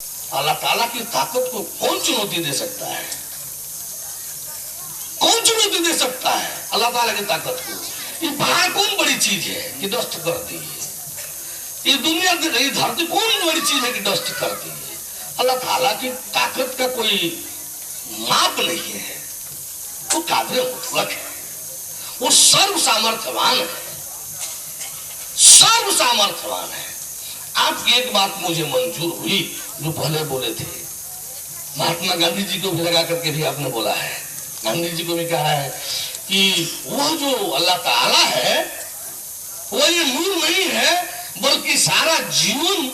अल्लाह ताला की ताकत को कौन चुनौती दे सकता है? कौन चुनौती दे सकता है अल्लाह ताला की ताकत को? ये पहाड़ कौन बड़ी चीज है कि डस्ट कर दी है? ये दुनिया की रही धरती कौन बड़ी चीज है कि डस्ट कर दी है? अल्लाह ताला की ताकत का कोई माप नहीं है। वो काबिल मुतलक है, वो सर्व सामर्थ्यवान है, सर्व सामर्थ्यवान है। आपकी एक बात मुझे मंजूर हुई जो पहले बोले थे, महात्मा गांधी जी को भी लगा करके भी आपने बोला है, गांधी जी को भी कहा है कि वो जो अल्लाह ताला है वो ये नूर नहीं है बल्कि सारा जीवन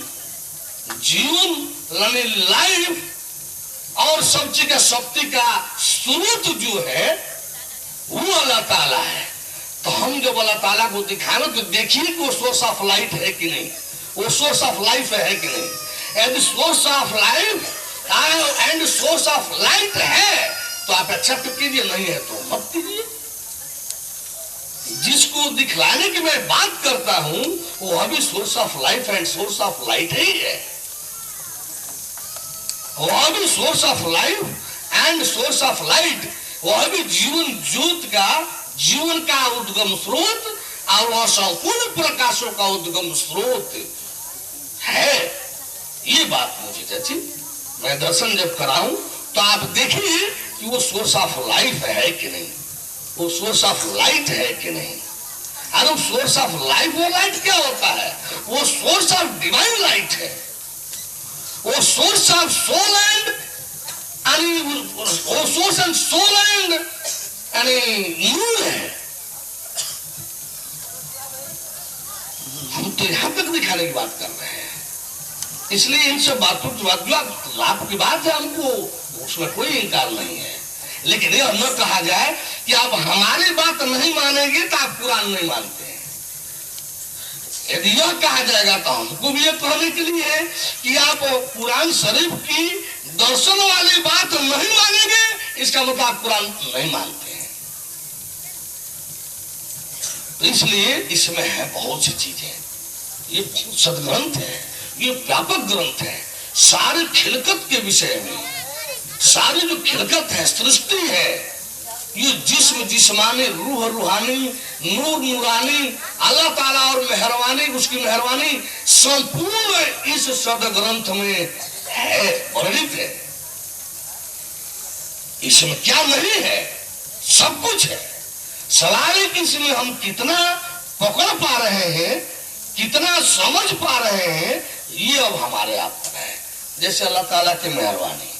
यानी लाइफ और सब चीज का शक्ति का स्रोत जो है वो अल्लाह ताला है। तो हम जब अल्लाह ताला को दिखाना तो देखिए कि वो सोर्स ऑफ लाइट है कि नहीं, वो सोर्स ऑफ लाइफ है कि नहीं। यदि source of life and source of light है तो आप एक्सेप्ट कीजिए, नहीं है तो मत कीजिए। जिसको दिखलाने की मैं बात करता हूं वो अभी source of life and source of light ही है। वो अभी source of life and source of light, वो अभी जीवन ज्योत का, जीवन का उद्गम स्रोत और वह संपूर्ण प्रकाशों का उद्गम स्रोत है। ये बात मुझे जची, मैं दर्शन जब कराऊं तो आप देखिए कि वो सोर्स ऑफ लाइफ है कि नहीं, वो सोर्स ऑफ लाइट है कि नहीं। अरे सोर्स ऑफ लाइफ, वो लाइट क्या होता है? वो सोर्स ऑफ डिवाइन लाइट है, वो सोर्स ऑफ सोल एंड वो सोर्स एंड सोल एंड नूर है। हम तो यहां तक दिखाने की बात कर रहे हैं, इसलिए इन सब बातों की बात जो लाभ की बात है हमको उसमें कोई इनकार नहीं है। लेकिन यह न कहा जाए कि आप हमारी बात नहीं मानेंगे तो आप कुरान नहीं मानते हैं। यदि यह कहा जाएगा तो हमको भी यह कहने के लिए है कि आप कुरान शरीफ की दर्शन वाली बात नहीं मानेंगे, इसका मतलब आप कुरान नहीं मानते हैं। तो इसलिए इसमें है बहुत सी चीजें, ये बहुत सदग्रंथ है, ये व्यापक ग्रंथ है। सारे खिलकत के विषय में, सारी जो खिलकत है, सृष्टि है, ये जिस्म जिस्मानी, रूह रूहानी, नूर नूरानी, अल्लाह ताला और मेहरबानी, उसकी मेहरबानी संपूर्ण इस सदग्रंथ में है, वर्णित है। इसमें क्या नहीं है? सब कुछ है। सवाल है कि इसमें हम कितना पकड़ पा रहे हैं, कितना समझ पा रहे हैं, ये अब हमारे आप पर है। जैसे अल्लाह ताला की मेहरबानी,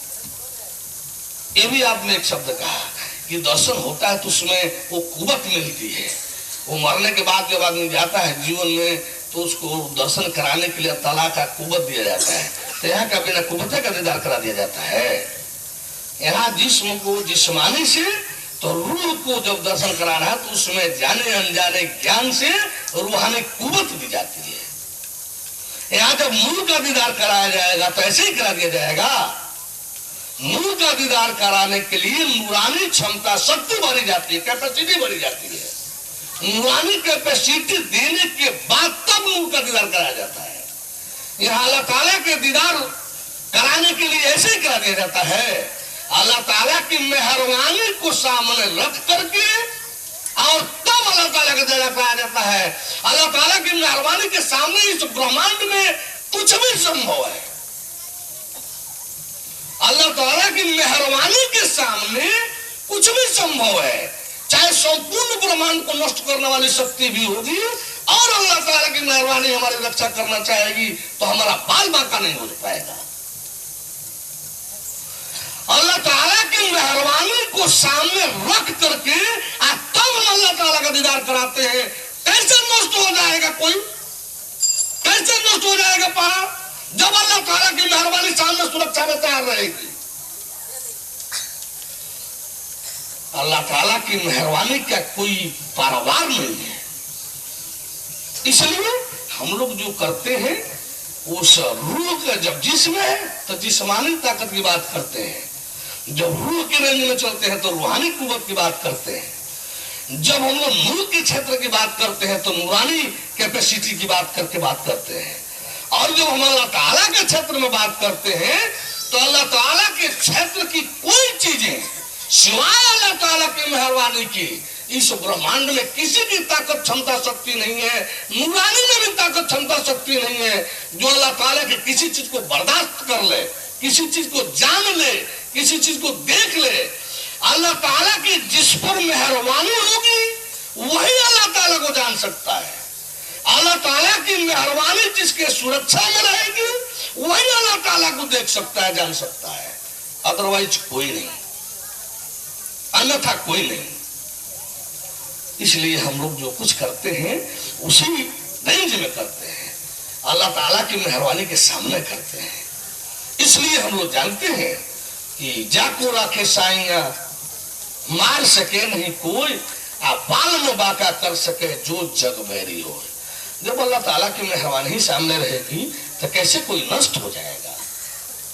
ये भी आपने एक शब्द कहा कि दर्शन होता है तो उसमें वो कुवत मिलती है। वो मरने के बाद जब आदमी जाता है जीवन में तो उसको दर्शन कराने के लिए ताला का कुवत दिया जाता है। तो यहाँ का बिना कुवत का दीदार करा दिया जाता है। यहाँ जिस्म को जिस्मानी से, तो रूह को जब दर्शन कराना है तो उसमें जाने अनजाने ज्ञान से रूहानी कुवत दी जाती है। यहाँ जब नूर का दीदार कराया जाएगा तो ऐसे ही करा दिया जाएगा। नूर का दीदार कराने के लिए नूरानी क्षमता, शक्ति बढ़ी जाती है, कैपेसिटी बढ़ी जाती है। नूरानी कैपेसिटी देने के बाद तब नूर का दीदार कराया जाता है। यहाँ अल्लाह ताला के दीदार कराने के लिए ऐसे ही करा दिया जाता है। अल्लाह ताला की मेहरबानी को सामने रख करके और तब अल्लाह ताला का दीदार कराया जाता है। अल्लाह ताला की मेहरबानी के सामने इस ब्रह्मांड में कुछ भी संभव है। अल्लाह ताला की मेहरबानी के सामने कुछ भी संभव है। चाहे संपूर्ण ब्रह्मांड को नष्ट करने वाली शक्ति भी होगी और अल्लाह ताला की मेहरबानी हमारी रक्षा करना चाहेगी तो हमारा बाल बांका नहीं हो पाएगा। अल्लाह ताला की मेहरबानी को सामने रख करके तब हम अल्लाह ताला का दीदार कराते हैं। कैसे नष्ट हो जाएगा कोई? कैसे नष्ट हो जाएगा पहाड़? जब अल्लाह ताला की मेहरबानी सामने सुरक्षा में तैयार रहेगी। अल्लाह ताला की मेहरबानी का कोई पारावार नहीं है। इसलिए हम लोग जो करते हैं उस रूह का, जब जिस्म है तो जिस्मानी ताकत की बात करते हैं, जब रूह के रेंज में चलते हैं तो रूहानी कुव्वत की बात करते हैं, जब हम लोग नूर के क्षेत्र की बात करते हैं तो नूरानी कैपेसिटी की बात करते हैं। और जब हम अल्लाह ताला के क्षेत्र में बात करते हैं तो अल्लाह ताला के क्षेत्र की कोई चीजें सिवाय अल्लाह ताला की मेहरबानी की इस ब्रह्मांड में किसी की ताकत क्षमता शक्ति नहीं है। नूरानी में भी ताकत क्षमता शक्ति नहीं है जो अल्लाह ताला के किसी चीज को बर्दाश्त कर ले, किसी चीज को जान ले, किसी चीज को देख ले। अल्लाह ताला की जिस पर मेहरबानी होगी वही अल्लाह ताला को जान सकता है। अल्लाह ताला की मेहरबानी जिसके सुरक्षा में रहेगी वही अल्लाह ताला को देख सकता है, जान सकता है, अदरवाइज कोई नहीं, अन्यथा कोई नहीं। इसलिए हम लोग जो कुछ करते हैं उसी रेंज में करते हैं, अल्लाह ताला की मेहरबानी के सामने करते हैं। इसलिए हम लोग जानते हैं कि जाको राखे साइया मार सके नहीं कोई, आप बाल में बाका कर सके जो जग बैरी हो। जब अल्लाह ताला की मेहरबानी सामने रहेगी तो कैसे कोई नष्ट हो जाएगा।